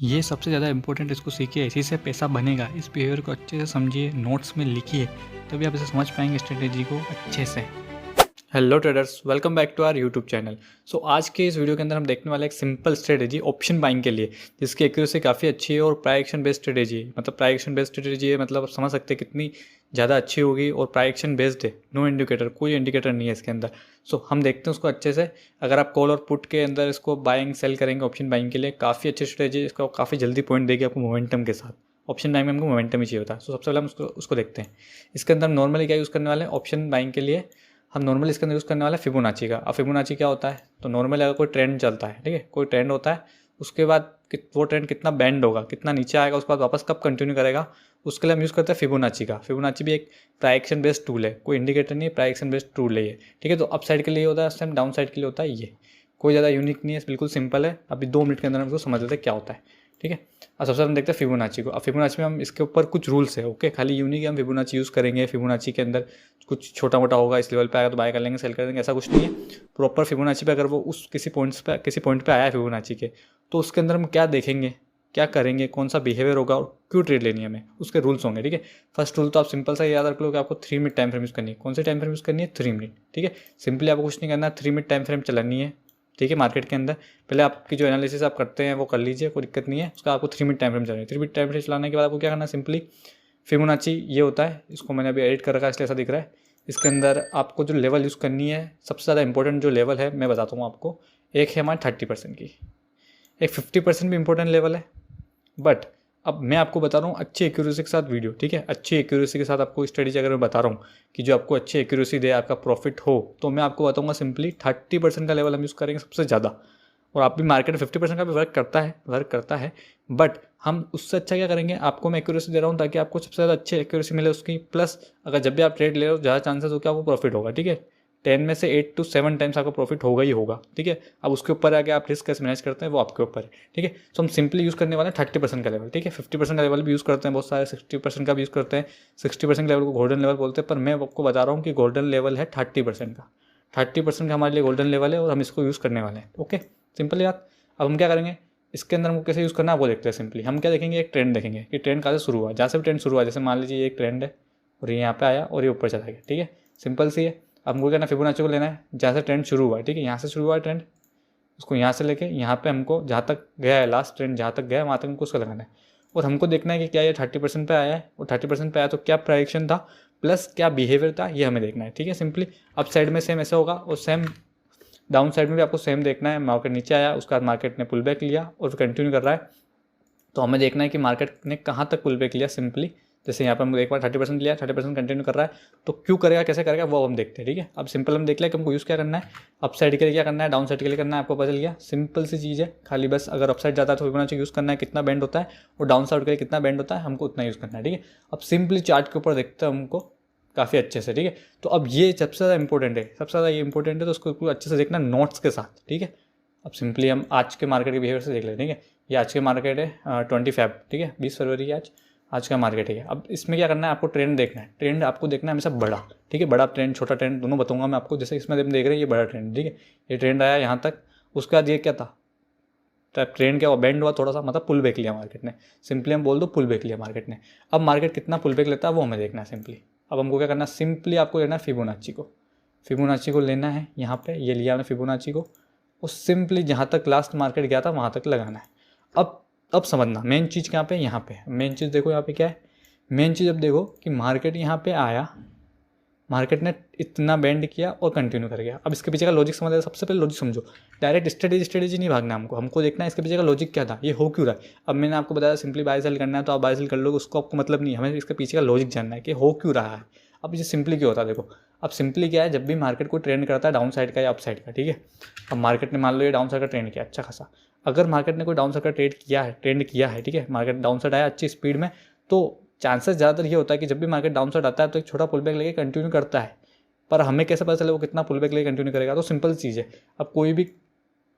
ये सबसे ज़्यादा इंपॉर्टेंट, इसको सीखिए, इसी से पैसा बनेगा। इस बिहेवियर को अच्छे से समझिए, नोट्स में लिखिए, तभी आप इसे समझ पाएंगे स्ट्रेटेजी को अच्छे से। Hello traders, welcome back to our YouTube channel. So आज के इस वीडियो के अंदर हम देखने वाले एक सिंपल स्ट्रेटेजी ऑप्शन बाइंग के लिए, जिसकी एक्यूरेसी काफ़ी अच्छी है और प्राइस एक्शन बेस्ड स्ट्रेटेजी है। मतलब प्राइस एक्शन बेस्ड स्ट्रेटेजी है, मतलब आप समझ सकते हैं कितनी ज़्यादा अच्छी होगी। और प्राइस एक्शन बेस्ड है, नो इंडिकेटर, कोई इंडिकेटर नहीं है इसके अंदर। सो हम देखते हैं उसको अच्छे से। अगर आप कॉल और पुट के अंदर इसको बाइंग सेल करेंगे ऑप्शन बाइंग के लिए, काफ़ी अच्छी स्ट्रेटेजी, इसको काफ़ी जल्दी पॉइंट देगी आपको मोमेंटम के साथ। ऑप्शन बाइंग में हमको मोमेंटम ही चाहिए होता है। सो सबसे पहले हम उसको देखते हैं। इसके अंदर हम नॉर्मली क्या यूज़ करने वाले हैं ऑप्शन बाइंग के लिए, हम नॉर्मली इसके अंदर यूज़ करने वाला है फिबोनाची का। अब फिबोनाची क्या होता है, तो नॉर्मली अगर कोई ट्रेंड चलता है, ठीक है, कोई ट्रेंड होता है, उसके बाद वो ट्रेंड कितना बैंड होगा, कितना नीचे आएगा, उसके बाद वापस कब कंटिन्यू करेगा, उसके लिए हम यूज़ करते हैं फिबोनाची का। फिबोनाची भी एक प्राइस एक्शन बेस्ड टूल है, कोई इंडिकेटर नहीं है, प्राइस एक्शन बेस्ड टूल है ये, ठीक है। तो अप साइड के लिए होता है, सेम डाउन साइड के लिए होता है। ये कोई ज़्यादा यूनिक नहीं है, बिल्कुल सिंपल है। अभी 2 मिनट के अंदर हम इसको समझ लेते हैं क्या होता है, ठीक है। अब सबसे हम देखते हैं फिबोनाची को। अब फिबोनाची में हम इसके ऊपर कुछ रूल्स है, ओके, खाली यूनिक हम फिबोनाची यूज़ करेंगे। फिबोनाची के अंदर कुछ छोटा मोटा होगा, इस लेवल पे आएगा तो बाय कर लेंगे, सेल कर देंगे, ऐसा कुछ नहीं है। प्रॉपर फिबोनाची पे अगर वो उस किसी पॉइंट पे आया है फिबोनाची के, तो उसके अंदर हम क्या देखेंगे, क्या करेंगे, कौन सा बिहेवियर होगा और क्यों ट्रेड लेनी है हमें, उसके रूल्स होंगे, ठीक है। फर्स्ट रूल तो आप सिंपल सा याद रख लो कि आपको 3 मिनट टाइम फ्रेम यूज़ करनी है। कौन सी टाइम फ्रेम यूज़ करनी है, 3 मिनट, ठीक है। सिंपली आपको कुछ नहीं करना है, 3 मिनट टाइम फ्रेम चलानी है, ठीक है। मार्केट के अंदर पहले आपकी जो एनालिसिस आप करते हैं वो कर लीजिए, कोई दिक्कत नहीं है। उसका आपको 3 मिनट टाइम फ्रेम चलाना है। 3 मिनट टाइम फ्रेम चलाने के बाद आपको क्या करना है, सिंपली फिबोनाची ये होता है, इसको मैंने अभी एडिट कर रखा है इसलिए ऐसा दिख रहा है। इसके अंदर आपको जो लेवल यूज़ करनी है, सबसे ज़्यादा इंपॉर्टेंट जो लेवल है मैं बताता हूँ आपको। एक है हमारे 30% की, एक 50% भी इंपॉर्टेंट लेवल है। बट अब मैं आपको बता रहा हूँ अच्छी एक्यूरेसी के साथ वीडियो, ठीक है। अच्छी एक्यूरेसी के साथ आपको स्ट्रेटेजी अगर मैं बता रहा हूँ कि जो आपको अच्छी एक्यूरेसी दे, आपका प्रॉफिट हो, तो मैं आपको बताऊँगा सिंपली 30% का लेवल हम यूज़ करेंगे सबसे ज़्यादा। और आप भी मार्केट में 50% का भी वर्क करता है। बट हम उससे अच्छा क्या करेंगे, आपको मैं एक्यूरेसी दे रहा हूँ ताकि आपको सबसे ज़्यादा अच्छी एक्यूरेसी मिले उसकी। प्लस अगर जब भी आप ट्रेड ले रहे हो, ज़्यादा चांसेस हो कि आपको प्रॉफिट होगा, ठीक है। 10 में से 8 to 7 टाइम्स आपका प्रॉफिट होगा ही होगा, ठीक है। अब उसके ऊपर आगे आप रिस्क कैसे मैनेज करते हैं वो आपके ऊपर है, ठीक है। सो हम सिंपली यूज़ करने वाले हैं 30% का लेवल, ठीक है। 50% का लेवल भी यूज़ करते हैं बहुत सारे, 60% का भी यूज़ करते हैं। 60% लेवल को गोल्डन लेवल बोलते हैं, पर मैं आपको बता रहा हूँ कि गोल्डन लेवल है 30% का। 30% का हमारे लिए गोल्डन लेवल है और हम इसको यूज़ करने वाले हैं, ओके। सिंपल याद। अब हम क्या करेंगे, इसके अंदर हमको कैसे यूज़ करना है वो देखते हैं। सिंपली हम क्या देखेंगे, एक ट्रेंड देखेंगे कि ट्रेंड कहाँ से शुरू हुआ, जहाँ से भी ट्रेंड शुरू हुआ। जैसे मान लीजिए ये एक ट्रेंड है और ये यहाँ पे आया और ये ऊपर चला गया, ठीक है। सिंपल सी है। अब हमको क्या करना, फिबोनाची को लेना है जहाँ से ट्रेंड शुरू हुआ है, ठीक है। यहाँ से शुरू हुआ है ट्रेंड, उसको यहाँ से लेके यहाँ पे हमको जहाँ तक गया है, लास्ट ट्रेंड जहाँ तक गया है वहाँ तक हमको उसका लगाना है। और हमको देखना है कि क्या ये 30% पे आया है, और 30% पे आया तो क्या प्राइजेक्शन था, प्लस क्या बिहेवियर था, ये हमें देखना है, ठीक है। सिंपली अप साइड में सेम ऐसे होगा और सेम डाउन साइड में भी आपको सेम देखना है। मार्केट नीचे आया, उसके बाद मार्केट ने पुल बैक लिया और कंटिन्यू कर रहा है, तो हमें देखना है कि मार्केट ने कहाँ तक पुल बैक लिया। सिंपली जैसे यहाँ पर हम एक बार 30% लिया, 30% कंटिन्यू कर रहा है, तो क्यों करेगा, कैसे करेगा, वो हम देखते हैं, ठीक है। अब सिंपल हम देख लिया कि हमको यूज़ क्या करना है, अप साइड के लिए क्या करना है, डाउन साइड के लिए करना है, आपको पता चल गया। सिंपल सी चीज़ है, खाली बस अगर अप साइड जाता है तो फिबोनाची यूज़ करना है, कितना बैंड होता है, और डाउन साइड के लिए कितना बैंड होता है, हमको उतना यूज़ करना है, ठीक है। अब सिंपली चार्ट के ऊपर देखते हैं हमको काफ़ी अच्छे से, ठीक है। तो अब ये सबसे ज़्यादा इंपॉर्टेंट है, सबसे ज़्यादा ये इंपॉर्टेंट है, तो उसको अच्छे से देखना नोट्स के साथ, ठीक है। अब सिंपली हम आज के मार्केट के बिहेवियर से देख लेते हैं, ठीक है। ये आज के मार्केट है 20 फेब, ठीक है, 20 फरवरी आज का मार्केट है। अब इसमें क्या करना है, आपको ट्रेंड देखना है। ट्रेंड आपको देखना है हमेशा बड़ा, ठीक है। बड़ा ट्रेंड, छोटा ट्रेंड दोनों बताऊंगा मैं आपको। जैसे इसमें हम देख रहे हैं ये बड़ा ट्रेंड, ठीक है, ये ट्रेंड आया यहाँ तक, उसके बाद ये क्या था, तो ट्रेंड क्या हुआ, बैंड हुआ थोड़ा सा, मतलब पुल बैक लिया मार्केट ने। सिंपली हम बोल दो पुल बैक लिया मार्केट ने। अब मार्केट कितना पुल बैक लेता है वो हमें देखना है सिंपली। अब हमको क्या करना है, सिंपली आपको लेना है फिबोनाची को। फिबोनाची को लेना है, यहाँ पे ये लिया हमने फिबोनाची को, और सिंपली जहाँ तक लास्ट मार्केट गया था वहाँ तक लगाना है। अब समझना मेन चीज़ कहाँ पे, यहाँ पे मेन चीज़ देखो, यहाँ पे क्या है मेन चीज़। अब देखो कि मार्केट यहाँ पे आया, मार्केट ने इतना बेंड किया और कंटिन्यू कर गया। अब इसके पीछे का लॉजिक समझ, सबसे पहले लॉजिक समझो। डायरेक्ट स्ट्रेटेजी नहीं भागना हमको देखना है इसके पीछे का लॉजिक क्या था, ये हो क्यों रहा है। अब मैंने आपको बताया सिंपली बाय सेल करना है, तो आप बाय सेल कर लोगे, उसको आपको मतलब नहीं, हमें इसके पीछे का लॉजिक जानना है कि हो क्यों रहा है। अब ये सिंपली क्यों होता है, देखो। अब सिंपली क्या है, जब भी मार्केट को ट्रेंड करता है डाउन साइड का या अप साइड का, ठीक है। अब मार्केट ने मान लो ये डाउन साइड का ट्रेंड किया अच्छा खासा, अगर मार्केट ने कोई डाउन साइड का ट्रेंड किया है, ठीक है, मार्केट डाउन साइड आया अच्छी स्पीड में, तो चांसेस ज़्यादातर ये होता है कि जब भी मार्केट डाउन साइड आता है तो एक छोटा पुल बैक लेके कंटिन्यू करता है। पर हमें कैसे पता चले वो कितना पुल बैक लेके कंटिन्यू करेगा, तो सिंपल चीज़ है। अब कोई भी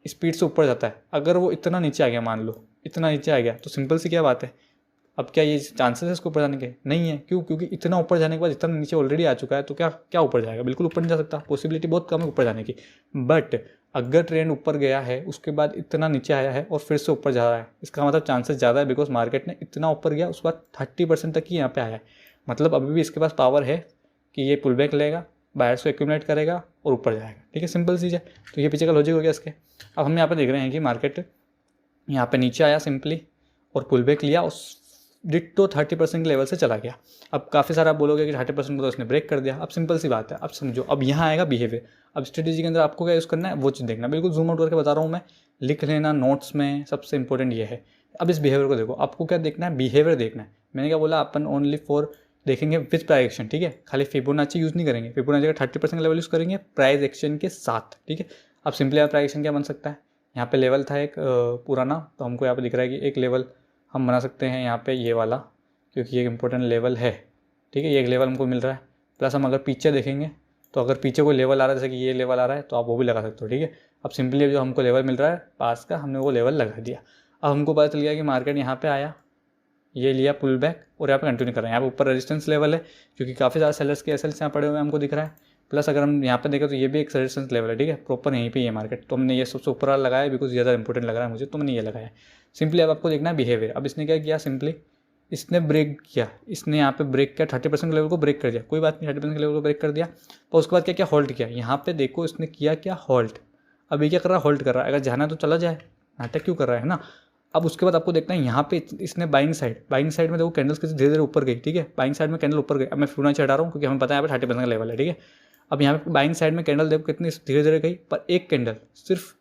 स्पीड से ऊपर जाता है, अगर वो इतना नीचे आ गया, मान लो इतना नीचे आ गया, तो सिंपल सी क्या बात है, अब क्या ये चांसेस है इसको ऊपर जाने के, नहीं है। क्यों, क्योंकि इतना ऊपर जाने के बाद इतना नीचे ऑलरेडी आ चुका है, तो क्या क्या ऊपर जाएगा, बिल्कुल ऊपर नहीं जा सकता, पॉसिबिलिटी बहुत कम है ऊपर जाने की। बट अगर ट्रेंड ऊपर गया है उसके बाद इतना नीचे आया है और फिर से ऊपर जा रहा है, इसका मतलब चांसेस ज़्यादा है बिकॉज मार्केट ने इतना ऊपर गया उसके बाद 30% तक ही यहाँ पे आया है, मतलब अभी भी इसके पास पावर है कि ये पुल बैक लेगा, बायर्स को एक्यूमुलेट करेगा और ऊपर जाएगा। ठीक है, सिंपल चीज़ है। तो ये पीछे का लॉजिक हो गया इसके। अब हम यहाँ पे देख रहे हैं कि मार्केट यहाँ पे नीचे आया सिंपली और पुल बैक लिया, उस डिट्टो 30% के लेवल से चला गया। अब काफ़ी सारा आप बोलोगे कि 30% को तो उसने ब्रेक कर दिया। अब सिंपल सी बात है, अब समझो, अब यहाँ आएगा बिहेवियर। अब स्ट्रेटेजी के अंदर आपको क्या यूज़ करना है वो चीज़ देखना, बिल्कुल जूम आउट करके बता रहा हूँ मैं, लिख लेना नोट्स में, सबसे इंपॉर्टेंट ये है। अब इस बिहेवियर को देखो, आपको क्या देखना है, बिहेवियर देखना है। मैंने क्या बोला, अपन ओनली फॉर देखेंगे विथ प्राइस एक्शन। ठीक है, खाली फिबोनाची यूज़ नहीं करेंगे, फिबोनाची का 30% लेवल यूज़ करेंगे प्राइस एक्शन के साथ। ठीक है, अब सिंपली प्राइस एक्शन क्या बन सकता है, यहाँ पे लेवल था एक पुराना, तो हमको यहाँ पे दिख रहा है कि एक लेवल हम बना सकते हैं यहाँ पे ये वाला, क्योंकि ये एक इंपॉर्टेंट लेवल है। ठीक है, ये एक लेवल हमको मिल रहा है। प्लस हम अगर पीछे देखेंगे तो अगर पीछे कोई लेवल आ रहा है, जैसे कि ये लेवल आ रहा है, तो आप वो भी लगा सकते हो। ठीक है, अब सिंपली जो हमको लेवल मिल रहा है पास का, हमने वो लेवल लगा दिया। अब हमको पता चल गया कि मार्केट यहाँ पे आया, ये लिया पुल बैक और यहाँ पे कंटिन्यू कर रहे हैं। यहाँ पे ऊपर रेजिस्टेंस लेवल है क्योंकि काफ़ी ज़्यादा सेलर्स के एसएल्स यहाँ पड़े हुए हमको दिख रहा है। प्लस अगर हम यहाँ पे देखें तो ये भी एक रेजिस्टेंस लेवल है। ठीक है, प्रॉपर यहीं पे ये मार्केट, तो हमने ये सबसे ऊपर वाला लगाया बिकॉज ज़्यादा इंपॉर्टेंट लग रहा है मुझे, तो मैंने ये लगाया। सिंपली अब आपको देखना है बिहेवियर। अब इसने क्या किया, सिंपली इसने ब्रेक किया, इसने यहाँ पे ब्रेक किया, 30% लेवल को ब्रेक कर दिया, कोई बात नहीं, 30% लेवल को ब्रेक कर दिया। और उसके बाद क्या किया, होल्ड किया। यहाँ पे देखो इसने किया क्या, होल्ड। अब ये क्या कर रहा है, होल्ड कर रहा है। अगर जाना तो चला जाए, नाटक क्यों कर रहा है ना। अब उसके बाद आपको देखना है यहाँ पे इसने बाइंग साइड में देखो कैंडल्स कैसे धीरे धीरे ऊपर गई। ठीक है, बाइंग साइड में कैंडल ऊपर गई। अब मैं फिबोनाची हटा रहा हूँ क्योंकि हमें पता है यहाँ पे 30% का लेवल है। ठीक है, अब यहाँ पे बाइंग साइड में कैंडल देखो कितनी धीरे धीरे गई, पर एक कैंडल, सिर्फ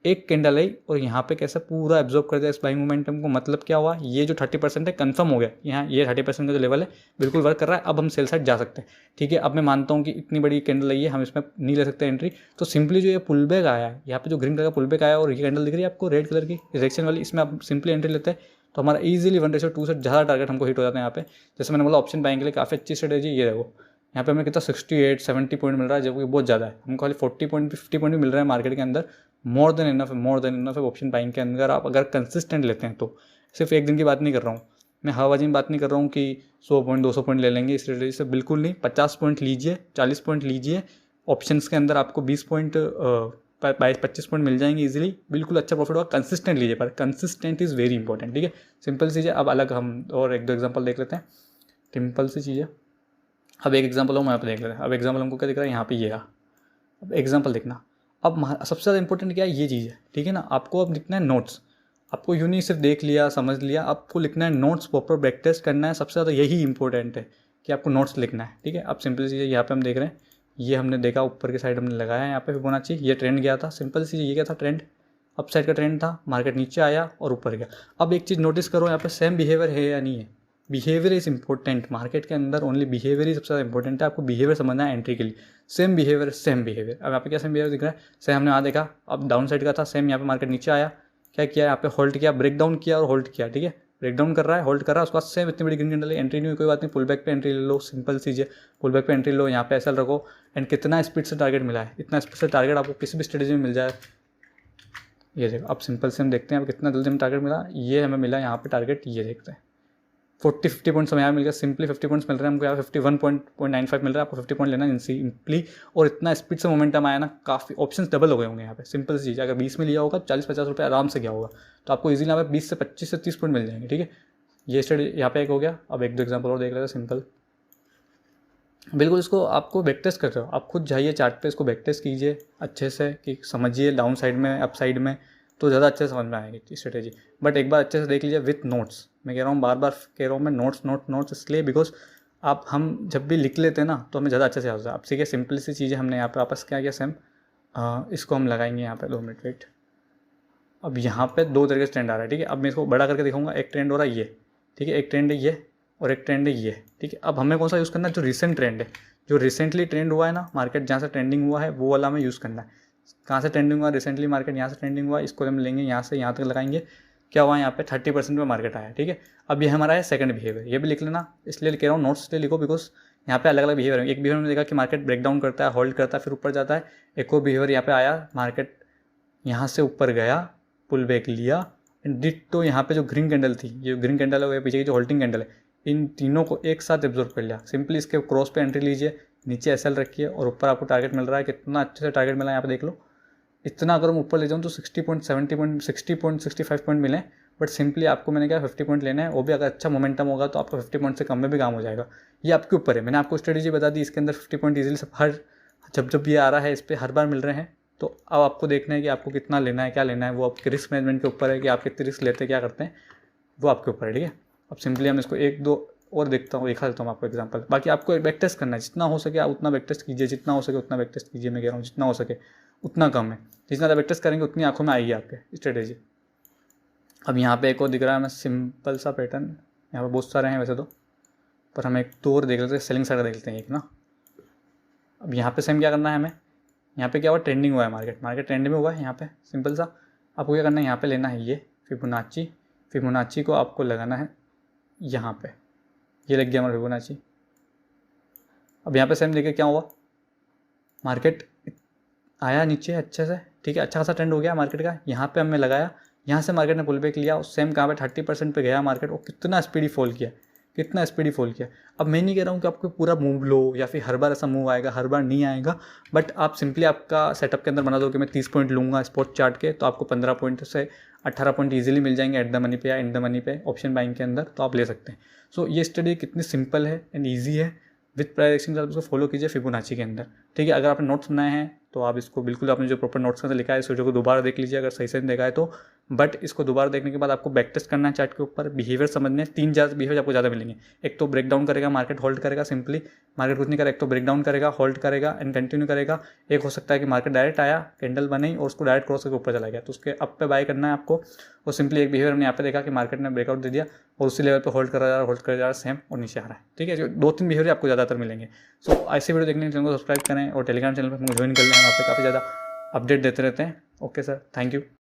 एक कैंडल आई और यहाँ पे कैसे पूरा एब्जॉर्ब कर दिया इस बाइंग मोमेंटम को। मतलब क्या हुआ, ये जो 30% है कंफर्म हो गया, यहाँ ये 30% का जो लेवल है बिल्कुल वर्क कर रहा है। अब हम सेल साइड जा सकते हैं। ठीक है, अब मैं मानता हूँ कि इतनी बड़ी कैंडल आई है, हम इसमें नहीं ले सकते एंट्री, तो सिंपली जो ये पुल बैक आया है, यहाँ पे जो ग्रीन कलर का पुल बैक आया और ये कैंडल दिख रही है आपको रेड कलर की रिजेक्शन वाली, इसमें आप सिंपली एंट्री लेते हैं तो हमारा ईजिली 1:2 से ज़्यादा टारगेट हमको हिट हो जाता है। यहाँ पे जैसे मैंने बोला ऑप्शन बाइंग के लिए काफ़ी अच्छी स्ट्रेटेजी। ये देखो यहाँ पे हमें कितना 68-70 पॉइंट मिल रहा है, जबकि बहुत ज़्यादा है। हमको खाली 40 पॉइंट 50 पॉइंट भी मिल रहा है मार्केट के अंदर, मोर देन इनफ है, मोर देन इनफ है ऑप्शन बाइंग के अंदर। आप अगर कंसिस्टेंट लेते हैं तो, सिर्फ एक दिन की बात नहीं कर रहा हूँ मैं, हवाबाजी में बात नहीं कर रहा हूँ कि 100 पॉइंट 200 पॉइंट ले लेंगे इस स्ट्रेटेजी से, बिल्कुल नहीं। 50 पॉइंट लीजिए, 40 पॉइंट लीजिए, ऑप्शंस के अंदर आपको 20 पॉइंट 22-25 पॉइंट मिल जाएंगे इजीली, बिल्कुल अच्छा प्रॉफिट होगा। कंसिस्टेंट लीजिए, पर कंसिस्टेंट इज़ वेरी इंपॉर्टेंट। ठीक है, सिंपल चीज़ें। अब अलग हम और एक दो एग्जाम्पल देख लेते हैं, सिंपल सी चीज़ें। अब एक एग्जाम्पल हम यहाँ पे देख लेते हैं। अब एग्जाम्पल हमको क्या दिख रहा है, यहाँ पे ये रहा। अब एग्जाम्पल देखना। अब सबसे ज़्यादा इंपॉर्टेंट क्या है, ये चीज़ है। ठीक है ना, आपको अब लिखना है नोट्स। आपको यूँ नहीं सिर्फ देख लिया समझ लिया, आपको लिखना है नोट्स, प्रॉपर बैक टेस्ट करना है। सबसे ज़्यादा यही इंपॉर्टेंट है कि आपको नोट्स लिखना है। ठीक है, अब सिंपल चीज़ यहाँ पे हम देख रहे हैं, ये हमने देखा ऊपर की साइड हमने लगाया है, यहाँ पे फिबोनाची, ये ट्रेंड गया था। सिंपल सी ये क्या था, ट्रेंड अप साइड का ट्रेंड था, मार्केट नीचे आया और ऊपर गया। अब एक चीज़ नोटिस करो, यहाँ पे सेम बिहेवियर है या नहीं है। बिहेवियर इज़ इंपॉर्टेंट मार्केट के अंदर, ओनली बिहेवियर ही सबसे ज़्यादा इंपॉर्टेंट है। आपको बिहेवियर समझना है एंट्री के लिए। Same behaviour, same behaviour. अब यहाँ पे क्या सेम बिहेवियर दिख रहा है, सेम हमने यहाँ देखा, अब डाउन साइड का था, सेम यहाँ पे मार्केट नीचे आया, क्या किया, यहाँ पे होल्ड किया, ब्रेक डाउन किया और होल्ड किया। ठीक है, ब्रेक डाउन कर रहा है, होल्ड कर रहा है, उसके बाद सेम इतनी बड़ी ग्रीन कैंडल, एंट्री नहीं हुई, कोई बात नहीं, पुल बैक पे एंट्री ले लो, सिंपल चीज़ है। पुल बैक पे एंट्री लो, यहाँ पे एसएल रखो, एंड कितना स्पीड से टारगेट मिला है, इतना स्पीड से टारगेट आपको किसी भी स्ट्रेटेजी में मिल जाए। ये देखो, अब सिंपल से हम देखते हैं अब कितना जल्दी हमें टारगेट मिला। ये हमें मिला यहाँ पे टारगेट, ये देखते हैं 40-50 पॉइंट्स हमें यहाँ मिल गया, सिंपली 50 पॉइंट्स मिल रहे हैं हमको, यहाँ 51.95 मिल रहा है। आपको 50 पॉइंट लेना है सिंपली, और इतना स्पीड से मोमेंटम आया ना, काफ़ी ऑप्शंस डबल हो गए होंगे यहाँ पे। सिंपल सी चीज़, अगर 20 में लिया होगा 40-50 रुपये आराम से गया होगा, तो आपको इजीली यहाँ पे 20 से 25 से 30 पॉइंट मिल जाएंगे। ठीक है, ये स्टडी यहाँ पे एक हो गया। अब एक दो एग्जाम्पल और देख लेते हैं सिंपल। बिल्कुल इसको आपको बैक टेस्ट करते हो, आप खुद जाइए चार्ट पे, इसको बैक टेस्ट कीजिए अच्छे से, कि समझिए डाउन साइड में अप साइड में, तो ज़्यादा अच्छे से समझ में आएगी स्ट्रेटेजी। बट एक बार अच्छे से देख लीजिए विथ नोट्स। मैं कह रहा हूँ, बार बार कह रहा हूँ मैं, नोट्स इसलिए बिकॉज आप हम जब भी लिख लेते हैं ना तो हमें ज़्यादा अच्छे से आता है। अब सीखिए सिंपल सी चीज़ें हमने यहाँ पे वापस क्या किया, सेम इसको हम लगाएंगे यहाँ पे 2 मिनट वेट। अब यहाँ पे 2 तरीके से ट्रेंड आ रहा है। ठीक है, अब मैं इसको बड़ा करके दिखाऊंगा। एक ट्रेंड हो रहा है ये, ठीक है, एक ट्रेंड है ये, और एक ट्रेंड है ये। ठीक है, अब हमें कौन सा यूज़ करना है, जो रिसेंट ट्रेंड है, जो रिसेंटली ट्रेंड हुआ है ना, मार्केट जहाँ से ट्रेंडिंग हुआ है वो वाला हमें यूज़ करना है। कहाँ से ट्रेंडिंग हुआ, रिसेंटली मार्केट यहाँ से ट्रेंडिंग हुआ, इसको हम लेंगे यहाँ से यहाँ तक लगाएंगे। क्या हुआ, यहाँ पे 30% पे मार्केट आया। ठीक है, अब ये हमारा है सेकंड बिहेवियर, ये भी लिख लेना, इसलिए कह रहा हूँ नोट्स इसलिए लिखो बिकॉज यहाँ पे अलग अलग बिहेवियर है। एक बिहेवियर में देखा कि मार्केट ब्रेक डाउन करता है, होल्ड करता है, फिर ऊपर जाता है। एक और बिहेवियर यहाँ पे आया, मार्केट यहाँ से ऊपर गया, पुल बैक लिया, डिट्टो यहाँ पे जो ग्रीन कैंडल थी, ये ग्रीन कैंडल है, पीछे की जो होल्डिंग कैंडल है, इन तीनों को एक साथ एब्जॉर्ब कर लिया। सिंपली इसके क्रॉस पे एंट्री लीजिए, नीचे एसएल रखिए, और ऊपर आपको टारगेट मिल रहा है, कितना अच्छे से टारगेट मिला है यहाँ पे देख लो। इतना अगर मैं ऊपर ले जाऊँ तो 60 पॉइंट 70 पॉइंट 60 पॉइंट 65 पॉइंट मिले, बट सिंपली आपको मैंने क्या 50 पॉइंट लेना है, वो भी अगर अच्छा मोमेंटम होगा तो आपका 50 पॉइंट से कम में भी काम हो जाएगा। ये आपके ऊपर है। मैंने आपको स्ट्रेटेजी बता दी, इसके अंदर 50 पॉइंट ईजिली हर जब ये आ रहा है इस पर हर बार मिल रहे हैं। तो अब आपको देखना है कि आपको कितना लेना है, क्या लेना है, वो आपके रिस्क मैनेजमेंट के ऊपर है कि आप कितनी रिस्क लेते हैं, क्या करते हैं, वो आपके ऊपर है। ठीक है, अब सिंपली हम इसको एक दो और दिखा देता हूँ आपको एग्जांपल। बाकी आपको बैक टेस्ट करना है, जितना हो सके आप उतना बैक टेस्ट कीजिए, जितना हो सके उतना बैक टेस्ट कीजिए। मैं कह रहा हूँ जितना हो सके उतना कम है, जितना ज़्यादा बैक टेस्ट करेंगे उतनी आंखों में आएगी आपके स्ट्रेटेजी। अब यहाँ पे एक और दिख रहा है हमें सिंपल सा पैटर्न, यहाँ पे बहुत सारे हैं वैसे तो, पर हम एक तो और देख लेते हैं, सेलिंग साइड देख लेते हैं एक ना। अब यहाँ पे सेम क्या करना है हमें, यहाँ पे क्या हुआ, ट्रेंडिंग हुआ है मार्केट ट्रेंड में हुआ है। यहाँ पे सिंपल सा आपको क्या करना है, यहाँ पे लेना है ये फिबोनाची को आपको लगाना है यहाँ पे, ये लग गया हमारा फिबोनाची। अब यहाँ पे सेम देखिए क्या हुआ, मार्केट आया नीचे अच्छे से, ठीक है, अच्छा खासा ट्रेंड हो गया मार्केट का। यहाँ पे हमने लगाया, यहाँ से मार्केट ने पुल बैक लिया, उस सेम कहाँ पे 30% पे गया मार्केट, और कितना स्पीडी फॉल किया। अब मैं नहीं कह रहा हूँ कि आपको पूरा मूव लो या फिर हर बार ऐसा मूव आएगा, हर बार नहीं आएगा, बट आप सिंपली आपका सेटअप के अंदर बना दो कि मैं 30 पॉइंट लूँगा स्पॉट चार्ट के, तो आपको 15 पॉइंट से 18 पॉइंट ईजिली मिल जाएंगे एट द मनी पे या इन द मनी पे ऑप्शन बाइंग के अंदर, तो आप ले सकते हैं। सो ये स्टडी कितनी सिंपल है एंड ईजी है, विथ प्राइस एक्शन के साथ उसको फॉलो कीजिए फिबोनाची के अंदर। ठीक है, अगर आपने नोट्स बनाए हैं तो आप इसको बिल्कुल, आपने जो प्रॉपर नोट्स के अंदर लिखा है इस वीडियो को दोबारा देख लीजिए अगर सही से देखा है तो। बट इसको दोबारा देखने के बाद आपको बैक टेस्ट करना है चार्ट के ऊपर, बिहेवियर समझने, 3 बिहेवियर आपको ज़्यादा मिलेंगे। एक तो ब्रेक डाउन करेगा, मार्केट होल्ड करेगा, सिंपली मार्केट कुछ नहीं करेगा, एक तो ब्रेक डाउन करेगा, होल्ड करेगा एंड कंटिन्यू करेगा। एक हो सकता है कि मार्केट डायरेक्ट आया, कैंडल बनी और उसको डायरेक्ट क्रॉस करके ऊपर चला गया, तो उसके अप पे बाय करना है आपको। और सिंपली एक बिहेवियर हमने यहाँ पे देखा कि मार्केट ने ब्रेकआउट दे दिया और उसी लेवल पे होल्ड करा जा रहा है सेम, और नीचे आ रहा है। ठीक है, जो 2-3 बिहेवियर आपको ज़्यादातर मिलेंगे। सो ऐसे वीडियो देखने के चैनल को सब्सक्राइब करें और टेलीग्राम चैनल पर ज्वाइन कर लें, हम आपसे काफ़ी ज़्यादा अपडेट देते रहते हैं। Okay sir, thank you.